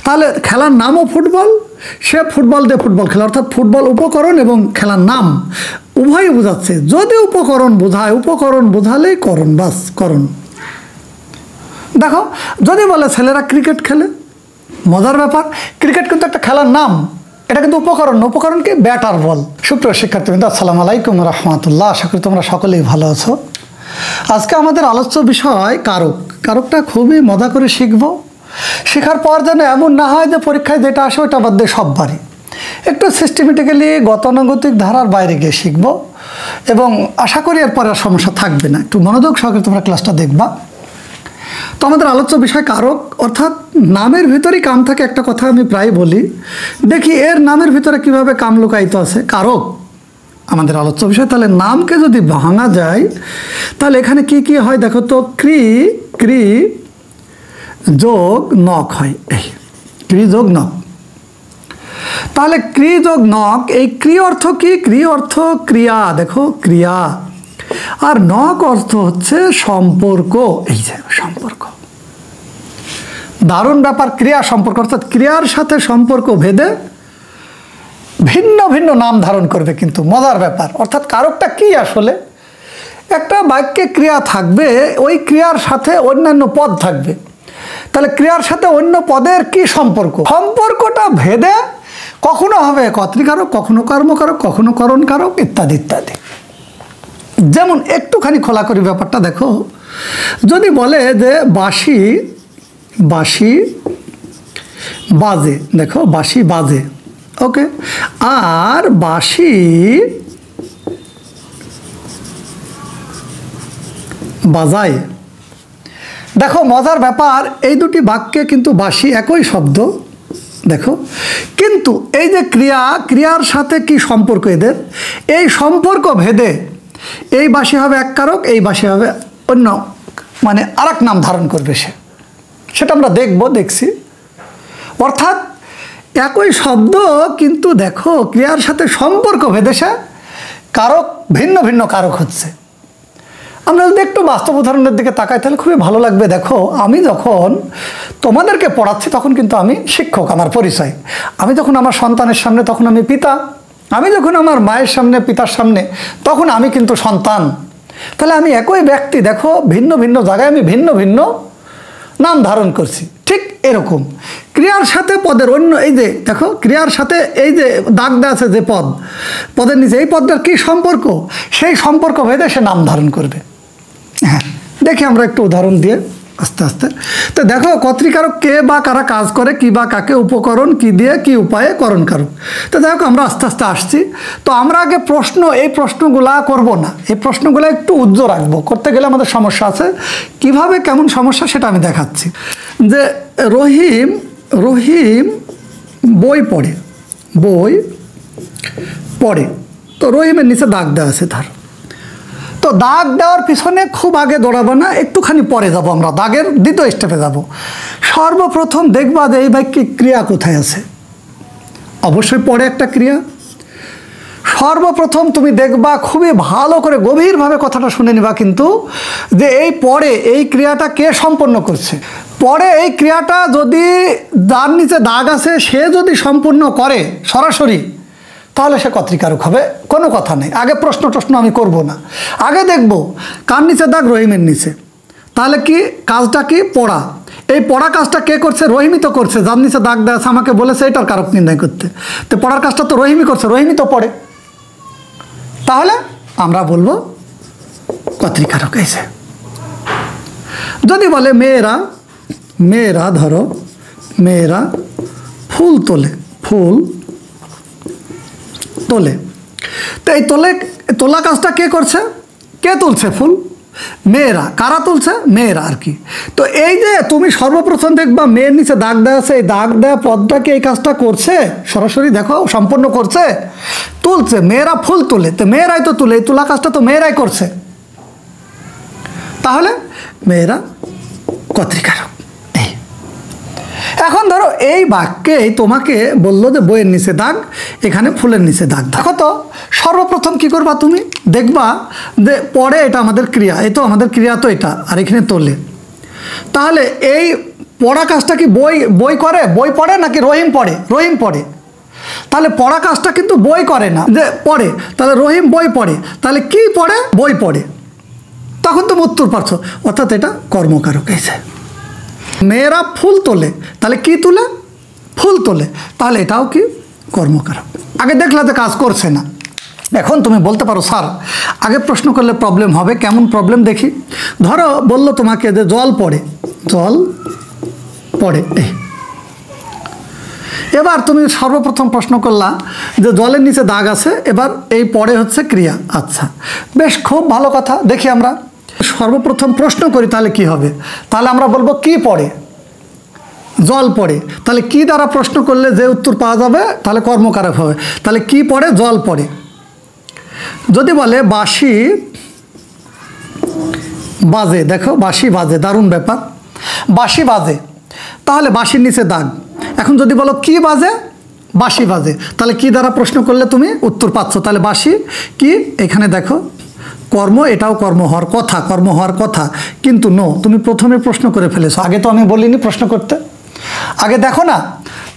তাহলে খেলার নামও ফুটবল, সে ফুটবল দিয়ে ফুটবল খেলা, অর্থাৎ ফুটবল উপকরণ এবং খেলার নাম উভয়ই বোঝাচ্ছে। যদি উপকরণ বোঝায়, উপকরণ বোঝালেই করণ, বাস করণ। দেখো যদি বলে ছেলেরা ক্রিকেট খেলে, মজার ব্যাপার, ক্রিকেট কিন্তু একটা খেলার নাম, এটা কিন্তু উপকরণ। উপকরণ কি? ব্যাট আর বল। সুপ্রিয় শিক্ষার্থীবৃন্দ, আসসালামু আলাইকুম রহমতুল্লাহ। আশা করি তোমরা সকলেই ভালো আছো। আজকে আমাদের আলোচ্য বিষয় কারক। কারকটা খুবই মজা করে শিখবো। শেখার পর যেন এমন না হয় যে পরীক্ষায় যেটা আসে ওটা বাদ দিয়ে সব বাড়ি। একটু সিস্টেমেটিক্যালি গতানুগতিক ধারার বাইরে গিয়ে শিখবো এবং আশা করি এরপর আর সমস্যা থাকবে না। একটু মনোযোগ সহকারে তোমরা ক্লাসটা দেখবা। তো আমাদের আলোচ্য বিষয় কারক, অর্থাৎ নামের ভিতরেই কাম থাকে। একটা কথা আমি প্রায় বলি, দেখি এর নামের ভিতরে কিভাবে কাম লুকায়িত আছে। কারক আমাদের আলোচ্য বিষয়। তাহলে নামকে যদি ভাঙা যায় তাহলে এখানে কি কি হয় দেখো তো। ক্রি যোগ নক হয়, এই ক্রি যোগ নক। তাহলে ক্রি যোগ নক, এই ক্রি অর্থ কি? ক্রি অর্থ ক্রিয়া, দেখো ক্রিয়া। আর নক অর্থ হচ্ছে সম্পর্ক, এই যে সম্পর্ক। দারুণ ব্যাপার। ক্রিয়া সম্পর্ক, অর্থাৎ ক্রিয়ার সাথে সম্পর্ক ভেদে ভিন্ন ভিন্ন নাম ধারণ করবে। কিন্তু মজার ব্যাপার, অর্থাৎ কারকটা কি আসলে? একটা বাক্যে ক্রিয়া থাকবে, ওই ক্রিয়ার সাথে অন্যান্য পদ থাকবে। তাহলে ক্রিয়ার সাথে অন্য পদের কি সম্পর্ক? সম্পর্কটা ভেদে কখনো হবে কর্তৃকারক, কখনো কর্মকারক, কখনো করণকারক, ইত্যাদি ইত্যাদি। যেমন একটুখানি খোলা করি ব্যাপারটা দেখো। যদি বলে যে বাঁশি বাজে, দেখো বাঁশি বাজে, ওকে। আর বাঁশি বাজায়, দেখো মজার ব্যাপার। এই দুটি বাক্যে কিন্তু বাঁশি একই শব্দ, দেখো। কিন্তু এই যে ক্রিয়ার সাথে কি সম্পর্ক এদের, এই সম্পর্ক ভেদে এই বাঁশি হবে এক কারক, এই বাঁশি হবে অন্য, মানে আরেক নাম ধারণ করবে সে। সেটা আমরা দেখছি। অর্থাৎ একই শব্দ কিন্তু দেখো ক্রিয়ার সাথে সম্পর্ক ভেদে সে কারক, ভিন্ন ভিন্ন কারক হচ্ছে। আমরা যদি একটু বাস্তব উদাহরণের দিকে তাকাই তাহলে খুবই ভালো লাগবে। দেখো আমি যখন তোমাদেরকে পড়াচ্ছি তখন কিন্তু আমি শিক্ষক, আমার পরিচয়। আমি যখন আমার সন্তানের সামনে তখন আমি পিতা, আমি যখন আমার মায়ের সামনে, পিতার সামনে, তখন আমি কিন্তু সন্তান। তাহলে আমি একই ব্যক্তি, দেখো ভিন্ন ভিন্ন জায়গায় আমি ভিন্ন ভিন্ন নাম ধারণ করছি। ঠিক এরকম ক্রিয়ার সাথে পদের অন্য, এই যে দেখো ক্রিয়ার সাথে এই যে দাগ দেওয়া আছে যে পদের নিচে, এই পদটার কি সম্পর্ক, সেই সম্পর্ক ভেদে সে নাম ধারণ করবে। হ্যাঁ, দেখি আমরা একটু উদাহরণ দিয়ে আস্তে আস্তে। তো দেখো কর্তৃকারক কে বা কারা কাজ করে, কি বা কাকে, উপকরণ কি দিয়ে কি উপায়ে, করণকারক। তো দেখো আমরা আস্তে আস্তে আসছি। তো আমরা আগে এই প্রশ্নগুলা করব না, এই প্রশ্নগুলো একটু উজ্জ্বল রাখবো। করতে গেলে আমাদের সমস্যা আছে, কিভাবে কেমন সমস্যা সেটা আমি দেখাচ্ছি। যে রহিম বই পড়ে, তো রহিমের নিচে দাগ দেওয়া আছে তার। তো দাগ দেওয়ার পিছনে খুব আগে দৌড়াবো না, একটুখানি পরে যাব, আমরা দাগের দ্বিতীয় স্টেপে যাব। সর্বপ্রথম দেখবা যে এই বাক্যে ক্রিয়া কোথায় আছে। অবশ্যই পরে একটা ক্রিয়া। সর্বপ্রথম তুমি দেখবা, খুবই ভালো করে গভীরভাবে কথাটা শুনে নিবা কিন্তু, যে এই পরে এই ক্রিয়াটা কে সম্পন্ন করছে। পরে এই ক্রিয়াটা যদি যার নিচে দাগ আছে সে যদি সম্পূর্ণ করে সরাসরি, তাহলে সে কর্তৃকারক হবে, কোনো কথা নেই। আগে প্রশ্ন আমি করব না, আগে দেখব কার নিচে দাগ, রহিমের নিচে। তাহলে কি কাজটা কি? পড়া। এই পড়া কাজটা কে করছে? রহিমই তো করছে। যার নিচে দাগ দেওয়া আছে আমাকে বলেছে এটার কারক নির্ণয় করতে, তো পড়ার কাজটা তো রহিমই করছে, রহিমই তো পড়ে। তাহলে আমরা বলবো কর্তৃকারক এসে। যদি বলে মেয়েরা ধরো মেয়েরা ফুল তোলে, তো এই তোলা কাজটা কে করছে? কে তুলছে ফুল? মেয়েরা। কারা তুলছে? মেয়েরা আর কি। তো এই যে তুমি সর্বপ্রথম দেখবা মেয়ের নিচে দাগ দেওয়া আছে, এই দাগ দেওয়া পদটাকে এই কাজটা করছে সরাসরি, দেখো সম্পন্ন করছে, তুলছে। মেয়েরা ফুল তোলে, তো মেয়েরাই তো তুলে, এই তোলা কাজটা তো মেয়েরাই করছে। তাহলে মেয়েরা কর্তৃকারক। এখন ধরো এই বাক্যে তোমাকে বললো যে বইয়ের নিচে দাগ, এখানে ফুলের নিচে দাগ। দেখো তো সর্বপ্রথম কি করবা, তুমি দেখবা যে পরে এটা আমাদের ক্রিয়া, এই তো আমাদের ক্রিয়া তো এটা, আর এখানে তোলে। তাহলে এই পড়া কাজটা কি বই করে, বই পড়ে নাকি রহিম পড়ে? রহিম পড়ে। তাহলে পড়া কাজটা কিন্তু বই করে না, যে পড়ে, তাহলে রহিম বই পড়ে, তাহলে কি পড়ে? বই পড়ে। তখন তুমি উত্তর পারছো, অর্থাৎ এটা কর্মকারক এসে। মেয়েরা ফুল তোলে, তাহলে কি তুলে? ফুল তোলে, তাহলে এটাও কি কর্মকারক। আগে দেখলে তো কাজ করছে না। এখন তুমি বলতে পারো স্যার আগে প্রশ্ন করলে প্রবলেম হবে, কেমন প্রবলেম দেখি। ধরো বললো তোমাকে যে জল পড়ে, জল পড়ে। এবার তুমি সর্বপ্রথম প্রশ্ন করলা যে জলের নিচে দাগ আছে, এবার এই পড়ে হচ্ছে ক্রিয়া। আচ্ছা, বেশ, খুব ভালো কথা। দেখি আমরা সর্বপ্রথম প্রশ্ন করি, তাহলে কি হবে? তাহলে আমরা বলবো কি পড়ে? জল পড়ে। তাহলে কি দ্বারা প্রশ্ন করলে যে উত্তর পাওয়া যাবে তাহলে কর্মকারক হবে। তাহলে কি পড়ে? জল পড়ে। যদি বলে বাঁশি বাজে, দেখো বাঁশি বাজে, দারুণ ব্যাপার, বাঁশি বাজে, তাহলে বাঁশির নিচে দাগ। এখন যদি বলো কি বাজে? বাঁশি বাজে, তাহলে কি দ্বারা প্রশ্ন করলে তুমি উত্তর পাচ্ছ? তাহলে বাঁশি কি, এখানে দেখো কর্ম, এটাও কর্ম হওয়ার কথা, কর্ম হওয়ার কথা, কিন্তু নো, তুমি প্রথমে প্রশ্ন করে ফেলেছো। আগে তো আমি বলিনি প্রশ্ন করতে। আগে দেখো না,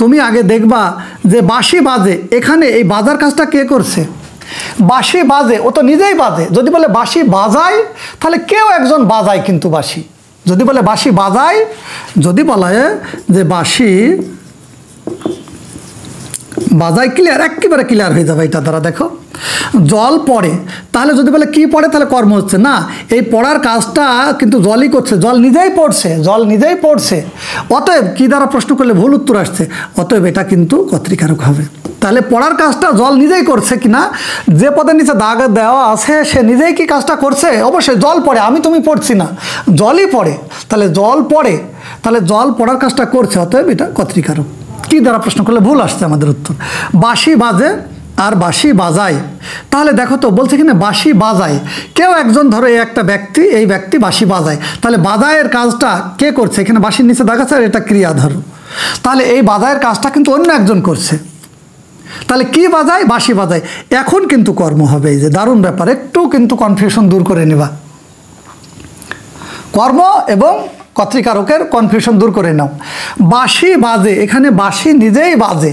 তুমি আগে দেখবা যে বাঁশি বাজে, এখানে এই বাজার কাজটা কে করছে? বাঁশি বাজে, ও তো নিজেই বাজে। যদি বলে বাঁশি বাজায়, তাহলে কেউ একজন বাজায় কিন্তু বাঁশি। যদি বলে বাঁশি বাজায়, যদি বলা হয় যে বাঁশি বাজায়, ক্লিয়ার, একেবারে ক্লিয়ার হয়ে যাবে এটা দ্বারা। দেখো জল পড়ে, তাহলে যদি বলে কি পড়ে, তাহলে কর্ম হচ্ছে না, এই পড়ার কাজটা কিন্তু জলই করছে, জল নিজেই পড়ছে, জল নিজেই পড়ছে। অতএব কি দ্বারা প্রশ্ন করলে ভুল উত্তর আসছে, অতএব এটা কিন্তু কর্তৃকারক হবে। তাহলে পড়ার কাজটা জল নিজেই করছে কিনা, যে পদের নিচে দাগ দেওয়া আছে সে নিজেই কি কাজটা করছে? অবশ্যই জল পড়ে, আমি তুমি পড়ছি না, জলই পড়ে। তাহলে জল পড়ে, তাহলে জল পড়ার কাজটা করছে, অতএব এটা কর্তৃকারক। কি দ্বারা প্রশ্ন করলে ভুল আসছে আমাদের উত্তর। বাঁশি বাজে আর বাঁশি বাজায়, তাহলে দেখো তো বলছে কিনা বাঁশি বাজায়, কেউ একজন, ধরো এই একটা ব্যক্তি, এই ব্যক্তি বাঁশি বাজায়, তাহলে বাজায়ের কাজটা কে করছে? এখানে বাঁশির নিচে দাগ আছে আর এটা ক্রিয়া, ধরো, তাহলে এই বাজায়ের কাজটা কিন্তু অন্য একজন করছে। তাহলে কি বাজায়? বাঁশি বাজায়। এখন কিন্তু কর্ম হবে। এই যে দারুণ ব্যাপার, একটু কিন্তু কনফিউশন দূর করে নেবা, কর্ম এবং কর্তৃকারকের কনফিউশন দূর করে নাও। বাঁশি বাজে, এখানে বাঁশি নিজেই বাজে,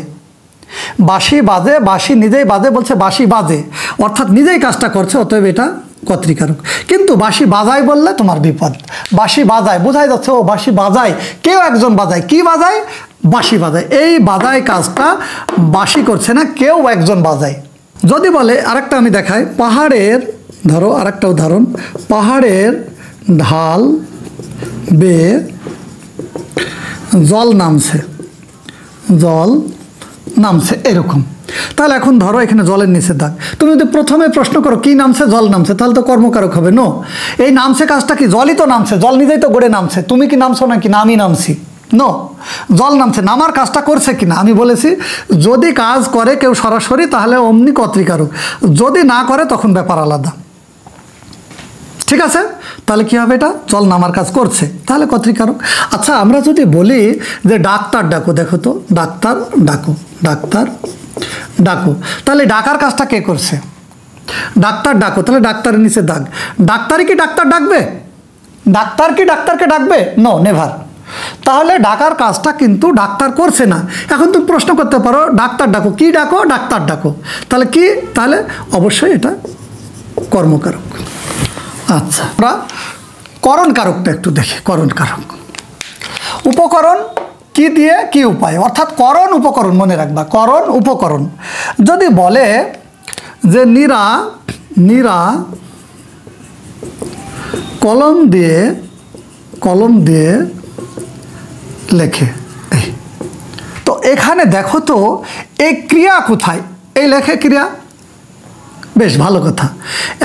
বাঁশি বাজে, বাঁশি নিজেই বাজে, বলছে বাঁশি বাজে, অর্থাৎ নিজেই কাজটা করছে, অতএব এটা কর্তৃকারক। কিন্তু বাঁশি বাজায় বললে তোমার বিপদ। বাঁশি বাজায় বোঝাই যাচ্ছে ও বাঁশি বাজায়, কেউ একজন বাজায়। কি বাজায়? বাঁশি বাজায়। এই বাজায় কাজটা বাঁশি করছে না, কেউ একজন বাজায়। যদি বলে আরেকটা আমি দেখাই, পাহাড়ের, ধরো আরেকটা উদাহরণ, পাহাড়ের ঢাল বেয়ে জল নামছে, জল নামছে, এরকম। তাহলে এখন ধরো এখানে জলের নিচে দাগ, তুমি যদি প্রথমে প্রশ্ন করো কি নামছে? জল নামছে, তাহলে তো কর্মকারক হবে। নো, এই নামছে কাজটা কি? জলই তো নামছে, জল নিজেই তো গড়ে নামছে। তুমি কি নামছো নাকি? না, আমি নামছি। নো, জল নামছে, নামার কাজটা করছে কিনা। আমি বলেছি যদি কাজ করে কেউ সরাসরি তাহলে অমনি কর্তৃকারক, যদি না করে তখন ব্যাপার আলাদা। ঠিক আছে, তাহলে কি হবে? এটা জল নামার কাজ করছে, তাহলে কর্তৃকারক। আচ্ছা, আমরা যদি বলি যে ডাক্তার ডাকো, দেখো তো ডাক্তার ডাকো, ডাক্তার ডাকো, তাহলে ডাকার কাজটা কে করছে? ডাক্তার ডাকো, তাহলে ডাক্তারের নিচে দাগ। ডাক্তারই কি ডাক্তার ডাকবে? ডাক্তার কি ডাক্তারকে ডাকবে? No, never. তাহলে ডাকার কাজটা কিন্তু ডাক্তার করছে না। এখন তুমি প্রশ্ন করতে পারো ডাক্তার ডাকো, কি ডাকো? ডাক্তার ডাকো, তাহলে কি? তাহলে অবশ্যই এটা কর্মকারক। আচ্ছা, আমরা করণ কারকটা একটু দেখি। করণ কারক, উপকরণ কি দিয়ে কি উপায়, অর্থাৎ করণ উপকরণ মনে রাখবা, করণ উপকরণ। যদি বলে যে নীরা, নীরা কলম দিয়ে লেখে, তো এখানে দেখো তো এই ক্রিয়া কোথায়? এই লেখে ক্রিয়া, বেশ ভালো কথা।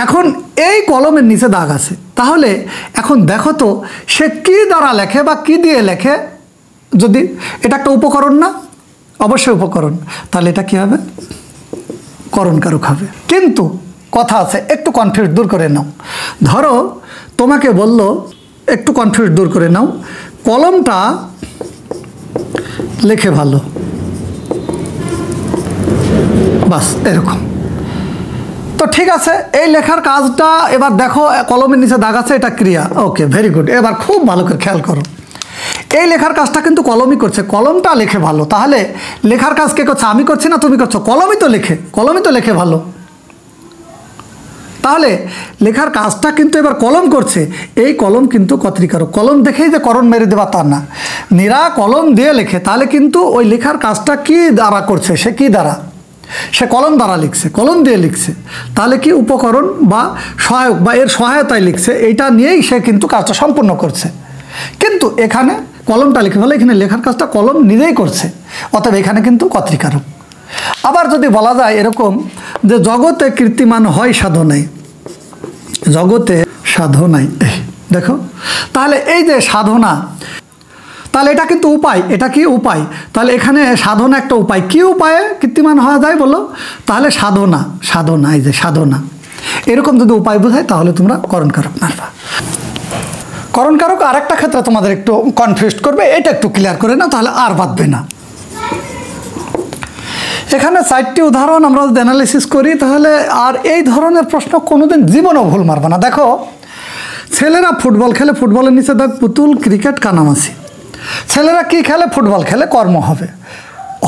এখন এই কলমের নিচে দাগ আছে, তাহলে এখন দেখো তো সে কি দ্বারা লেখে বা কি দিয়ে লেখে? যদি এটা একটা উপকরণ না, অবশ্যই উপকরণ, তাহলে এটা কি হবে? করণ কারক হবে। কিন্তু কথা আছে, একটু কনফিউজ দূর করে নাও। ধরো তোমাকে বললো, একটু কনফিউজ দূর করে নাও, কলমটা লেখে ভালো, বাস এরকম। তো ঠিক আছে, এই লেখার কাজটা এবার দেখো, কলমের নিচে দাগ আছে, এটা ক্রিয়া। ওকে, ভেরি গুড। এবার খুব ভালো করে খেয়াল করো, এই লেখার কাজটা কিন্তু কলমই করছে, কলমটা লেখে ভালো। তাহলে লেখার কাজ কে করছে? আমি করছি না তুমি করছো? কলমই তো লেখে ভালো। তাহলে লেখার কাজটা কিন্তু এবার কলম করছে। এই কলম কিন্তু কর্তৃকারক। কলম দেখেই যে করণ মেরে দেবা তা না, নিরা কলম দিয়ে লেখে, তাহলে কিন্তু ওই লেখার কাজটা কি দ্বারা করছে? সে কি দ্বারা? সে কলম দ্বারা লিখছে, কলম দিয়ে লিখছে। তাহলে কি উপকরণ বা সহায়ক বা এর সহায়তায় লিখছে, এইটা নিয়েই সে কিন্তু কাজটা সম্পূর্ণ করছে। কিন্তু এখানে কলমটা লিখে ফেলে, এখানে লেখার কাজটা কলম নিজেই করছে, অতএব এখানে কিন্তু কর্তৃকারক। আবার যদি বলা যায় এরকম যে জগতে কীর্তিমান হয় সাধনায়, জগতে সাধনায়, দেখো তাহলে এই যে সাধনা, তাহলে এটা কিন্তু উপায়, এটা কি উপায়? তাহলে এখানে সাধনা একটা উপায়। কি উপায়ে কীর্তিমান হওয়া যায় বলো? তাহলে সাধনা, সাধনা, এই যে সাধনা, এরকম যদি উপায় বোঝায় তাহলে তোমরা করণকারক মারবা। করণকারক আরেকটা ক্ষেত্রে তোমাদের একটু কনফিউজ করবে, এটা একটু ক্লিয়ার করে নাও, তাহলে আর বাঁধবে না। এখানে 4টি উদাহরণ আমরা যদি অ্যানালিসিস করি, তাহলে আর এই ধরনের প্রশ্ন কোনোদিন জীবনেও ভুল মারবে না। দেখো, ছেলেরা ফুটবল খেলে, ফুটবলের নিচে দেখ পুতুল, ক্রিকেট, কানামাছি। ছেলেরা কি খেলে? ফুটবল খেলে, কর্ম হবে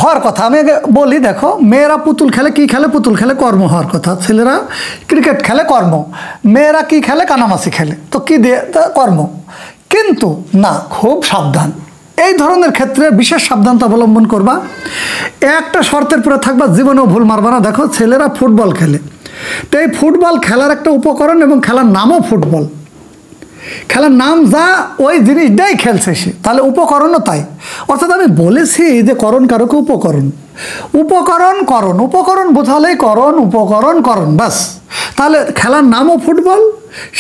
হওয়ার কথা। আমি আগে বলি, দেখো, মেয়েরা পুতুল খেলে, কি খেলে? পুতুল খেলে, কর্ম হওয়ার কথা। ছেলেরা ক্রিকেট খেলে, কর্ম। মেয়েরা কি খেলে? কানামাছি খেলে। তো কি দিয়ে? কর্ম। কিন্তু না, খুব সাবধান, এই ধরনের ক্ষেত্রে বিশেষ সাবধানতা অবলম্বন করবা। একটা শর্তের পরে থাকবা, জীবনেও ভুল মারবা না। দেখো, ছেলেরা ফুটবল খেলে, তো এই ফুটবল খেলার একটা উপকরণ এবং খেলার নামও ফুটবল। খেলার নাম যা, ওই জিনিসটাই খেলছে সে, তাহলে উপকরণও তাই। অর্থাৎ আমি বলেছি যে করণকারক উপকরণ, উপকরণ করণ, উপকরণ বোঝালেই করণ, উপকরণ করণ, ব্যাস। তাহলে খেলার নামও ফুটবল,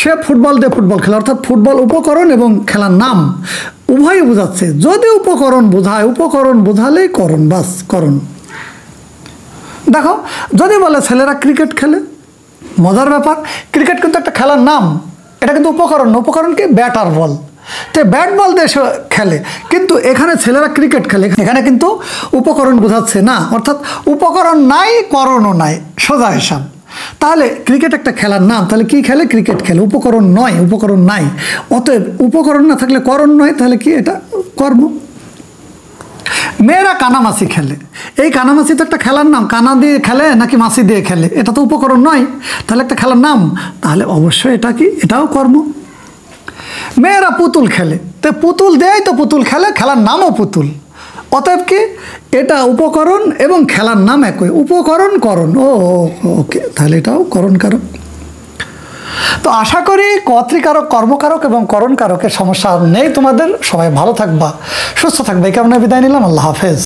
সে ফুটবল দিয়ে ফুটবল খেলে, অর্থাৎ ফুটবল উপকরণ এবং খেলার নাম উভয়ই বোঝাচ্ছে। যদি উপকরণ বোঝায়, উপকরণ বোঝালেই করণ, ব্যাস, করণ। দেখো, যদি বলে ছেলেরা ক্রিকেট খেলে, মজার ব্যাপার, ক্রিকেট কিন্তু একটা খেলার নাম, এটা কিন্তু উপকরণ। উপকরণ কি? ব্যাট আর বল। তো ব্যাট বল দিয়ে সে খেলে, কিন্তু এখানে ছেলেরা ক্রিকেট খেলে, এখানে কিন্তু উপকরণ বোঝাচ্ছে না, অর্থাৎ উপকরণ নাই, করণও নাই, সোজা হিসাব। তাহলে ক্রিকেট একটা খেলার নাম, তাহলে কি খেলে? ক্রিকেট খেলে, উপকরণ নয়, উপকরণ নাই, অতএব উপকরণ না থাকলে করণ নয়, তাহলে কি? এটা কর্ম। মেয়েরা কানামাছি খেলে, এই কানামাছি তো একটা খেলার নাম, কানা দিয়ে খেলে নাকি মাছি দিয়ে খেলে, এটা তো উপকরণ নয়, তাহলে একটা খেলার নাম, তাহলে অবশ্যই এটা কি? এটাও কর্ম। মেয়েরা পুতুল খেলে, তো পুতুল দিয়েই তো পুতুল খেলে, খেলার নামও পুতুল, অতএব কি? এটা উপকরণ এবং খেলার নাম একই, উপকরণ করণ। ওকে, তাহলে এটাও করণকারক। তো আশা করি কর্তৃকারক, কর্মকারক এবং করণকারকের সমস্যা নেই তোমাদের। সবাই ভালো থাকবা, সুস্থ থাকবে, এই কারণে বিদায় নিলাম। আল্লাহ হাফেজ।